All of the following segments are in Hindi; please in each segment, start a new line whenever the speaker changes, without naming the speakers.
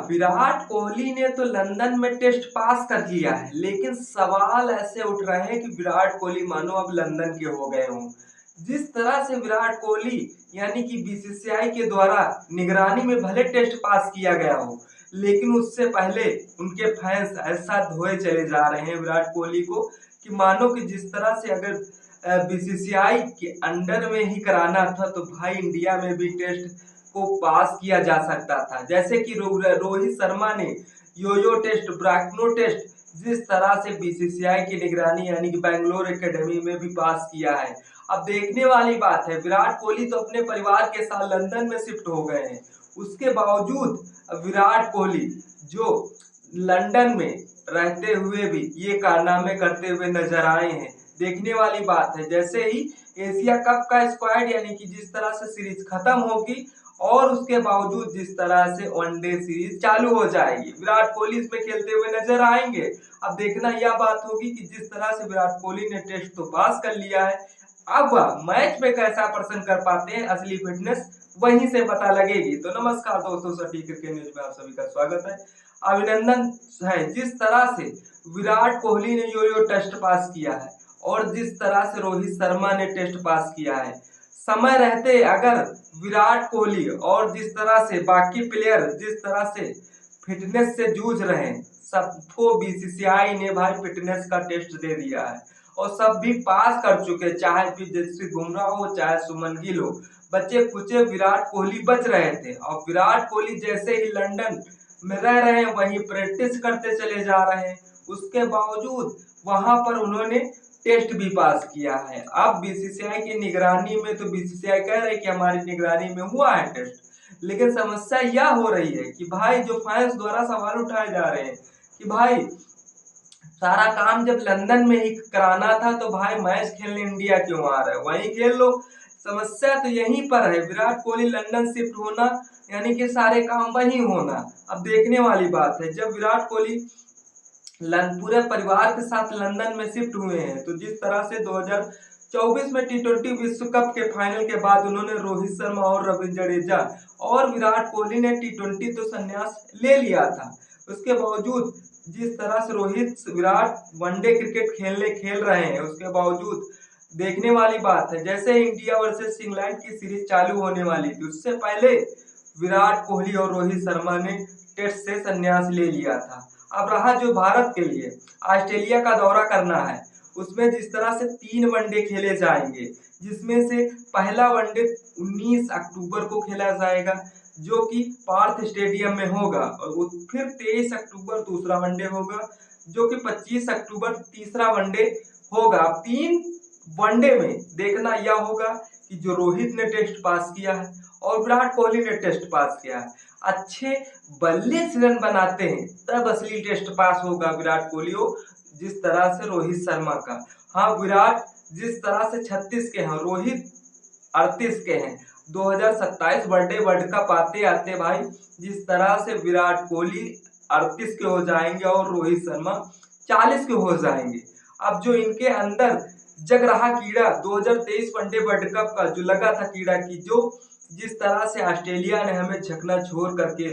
विराट कोहली ने तो लंदन में टेस्ट पास कर लिया है, लेकिन सवाल ऐसे उठ रहे हैं कि विराट कोहली मानो अब लंदन के हो गए हों। जिस तरह से विराट कोहली यानी कि बीसीसीआई के द्वारा निगरानी में भले टेस्ट पास किया गया हो, लेकिन उससे पहले उनके फैंस ऐसा धोए चले जा रहे हैं विराट कोहली को कि मानो कि जिस तरह से अगर बीसीसीआई के अंडर में ही कराना था तो भाई इंडिया में भी टेस्ट को पास किया जा सकता था। जैसे कि रोहित शर्मा ने योयो टेस्ट, ब्रैक्नो टेस्ट जिस तरह से बीसीसीआई की निगरानी यानी कि बैंगलोर एकेडमी में भी पास किया है। अब देखने वाली बात है, विराट कोहली तो अपने परिवार के साथ लंदन में शिफ्ट हो गए हैं, उसके बावजूद विराट कोहली जो लंदन में रहते हुए भी ये कारनामे करते हुए नजर आए हैं। देखने वाली बात है, जैसे ही एशिया कप का स्क्वाड यानी कि जिस तरह से सीरीज खत्म होगी और उसके बावजूद जिस तरह से वनडे सीरीज चालू हो जाएगी, विराट कोहली इसमें खेलते हुए नजर आएंगे। अब देखना यह बात होगी कि जिस तरह से विराट कोहली ने टेस्ट तो पास कर लिया है, अब वह मैच में कैसा प्रदर्शन कर पाते हैं, असली फिटनेस वहीं से पता लगेगी। तो नमस्कार दोस्तों, सटीक क्रिकेट न्यूज में आप सभी का स्वागत है। अभिनंदन है जिस तरह से विराट कोहली ने यो टेस्ट पास किया है और जिस तरह से रोहित शर्मा ने टेस्ट पास किया है। समय रहते अगर विराट कोहली और जिस तरह से बाकी प्लेयर जिस तरह से फिटनेस से जूझ रहे हैं, सबको बीसीसीआई ने भाई फिटनेस का टेस्ट दे दिया है और सब भी पास कर चुके, चाहे फिर जसप्रीत बुमराह हो चाहे सुमन गिल हो। बच्चे कुचे विराट कोहली बच रहे थे और विराट कोहली जैसे ही लंदन में रह रहे हैं वहीं प्रैक्टिस करते चले जा रहे हैं। उसके बावजूद वहां पर उन्होंने टेस्ट भी पास किया है। अब बीसीसीआई की निगरानी में तो बीसीसीआई कह रही है कि हमारी निगरानी में हुआ है टेस्ट, लेकिन समस्या यह हो रही है कि भाई जो फैंस द्वारा सवाल उठाए जा रहे हैं कि भाई सारा काम जब लंदन में ही कराना था तो भाई मैच खेलने इंडिया क्यों आ रहे हो, वहीं खेल लो। समस्या तो यहीं पर है, विराट कोहली लंदन शिफ्ट होना यानी कि सारे काम वहीं होना। अब देखने वाली बात है, जब विराट कोहली पूरे परिवार के साथ लंदन में शिफ्ट हुए हैं तो जिस तरह से 2024 में टी20 विश्व कप के फाइनल के बाद उन्होंने रोहित शर्मा और रविंद्र जडेजा और विराट कोहली ने टी20 तो संन्यास ले लिया था। उसके बावजूद जिस तरह से रोहित विराट वनडे क्रिकेट खेल रहे हैं, उसके बावजूद देखने वाली बात है, जैसे इंडिया वर्सेस इंग्लैंड की सीरीज चालू होने वाली थी उससे पहले विराट कोहली और रोहित शर्मा ने टेस्ट से संन्यास ले लिया था। अब रहा जो भारत के लिए ऑस्ट्रेलिया का दौरा करना है, उसमें जिस तरह से 3 वनडे खेले जाएंगे, जिसमें से पहला वनडे 19 अक्टूबर को खेला जाएगा जो कि पार्थ स्टेडियम में होगा और फिर 23 अक्टूबर दूसरा वनडे होगा जो कि 25 अक्टूबर तीसरा वनडे होगा। 3 वनडे में देखना यह होगा कि जो रोहित ने टेस्ट पास किया है और विराट कोहली ने टेस्ट पास किया है, अच्छे बल्ले रन बनाते हैं तब असली टेस्ट पास होगा विराट कोहली हो जिस तरह से रोहित शर्मा का। हाँ, विराट जिस तरह से 36 के हैं, रोहित 38 के हैं। 2027 वनडे वर्ल्ड कप आते आते भाई जिस तरह से विराट कोहली 38 के हो जाएंगे और रोहित शर्मा 40 के हो जाएंगे। अब जो इनके अंदर जग रहा कीड़ा 2023 वनडे वर्ल्ड कप का जो लगा था कीड़ा की, जो जिस तरह से ऑस्ट्रेलिया ने हमें झकझोर करके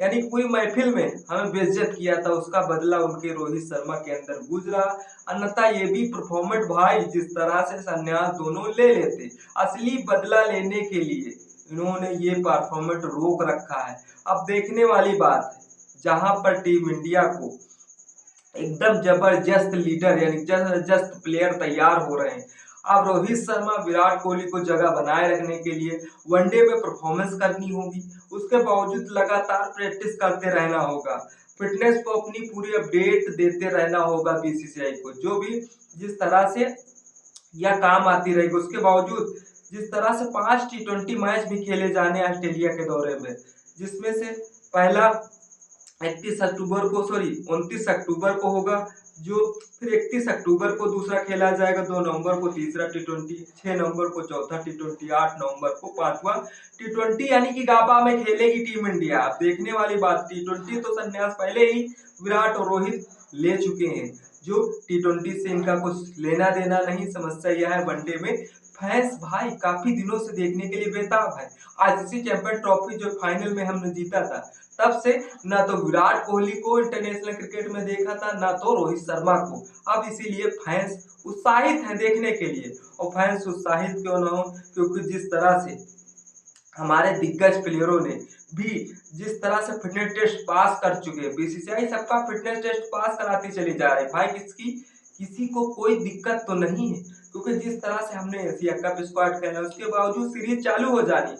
यानी पूरी महफिल में हमें बेइज्जत किया था, उसका बदला उनके रोहित शर्मा के अंदर गुजरा। अन्यथा ये भी परफॉर्मेंस भाई जिस तरह से संन्यास दोनों ले लेते, असली बदला लेने के लिए इन्होंने ये परफॉर्मेंस रोक रखा है। अब देखने वाली बात है, जहां पर टीम इंडिया को एकदम जबरदस्त लीडर यानी जबरदस्त प्लेयर तैयार हो रहे हैं। अब रोहित शर्मा विराट कोहली को जगह बनाए रखने के लिए वनडे में परफॉर्मेंस करनी होगी, उसके बावजूद लगातार प्रैक्टिस करते रहना होगा, फिटनेस को अपनी पूरी अपडेट देते रहना होगा बीसीसीआई को, जो भी जिस तरह से यह काम आती रहेगी। उसके बावजूद जिस तरह से 5 टी20 मैच भी खेले जाने ऑस्ट्रेलिया के दौरे में, जिसमें से पहला 29 अक्टूबर को होगा, जो फिर 31 अक्टूबर को दूसरा खेला जाएगा, 2 नवंबर को तीसरा टी20, 6 नवंबर को चौथा टी20, 8 नवंबर को 5वां टी20 यानी कि गाबा में खेलेगी टीम इंडिया। अब देखने वाली बात, टी20 तो संन्यास पहले ही विराट और रोहित ले चुके हैं, जो टी20 से इनका कुछ लेना देना नहीं। समस्या यह है वनडे में फैंस भाई काफी दिनों से देखने के लिए बेताब है। आईसीसी चैंपियन ट्रॉफी जो फाइनल में हमने जीता था, तब से ना तो विराट कोहली को इंटरनेशनल क्रिकेट में देखा था, ना तो रोहित शर्मा को। अब इसीलिए फैंस उत्साहित हैं देखने के लिए। और फैंस उत्साहित क्यों ना हो, क्योंकि जिस तरह से हमारे दिग्गज प्लेयरों ने भी जिस तरह से फिटनेस टेस्ट पास कर चुके हैं, बीसीसीआई सबका फिटनेस टेस्ट पास कराती चली जा रही है भाई। किसी को कोई दिक्कत तो नहीं है, क्योंकि जिस तरह से हमने एशिया कप स्क्वाड खेला, उसके बावजूद सीरीज चालू हो जानी,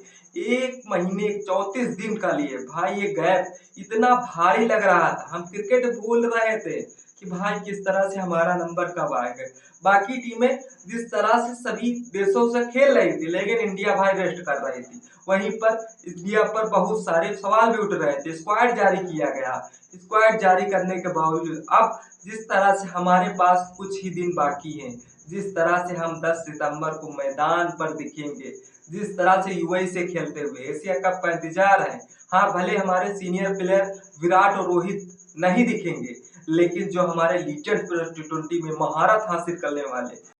1 महीने 34 दिन का लिए भाई। ये गैप इतना भारी लग रहा था, हम क्रिकेट भूल रहे थे कि भाई किस तरह से हमारा नंबर कब आएगा। बाकी टीमें जिस तरह से सभी देशों से खेल रही थी, लेकिन इंडिया भाई रेस्ट कर रही थी। वहीं पर इंडिया पर बहुत सारे सवाल भी उठ रहे थे। स्क्वाड जारी किया गया, स्क्वाड जारी करने के बावजूद अब जिस तरह से हमारे पास कुछ ही दिन बाकी हैं, जिस तरह से हम 10 सितंबर को मैदान पर दिखेंगे, जिस तरह से यूएई से खेलते हुए एशिया कप का इंतजार है। हाँ, भले हमारे सीनियर प्लेयर विराट और रोहित नहीं दिखेंगे, लेकिन जो हमारे लीजेंड प्लेयर टी20 में महारत हासिल करने वाले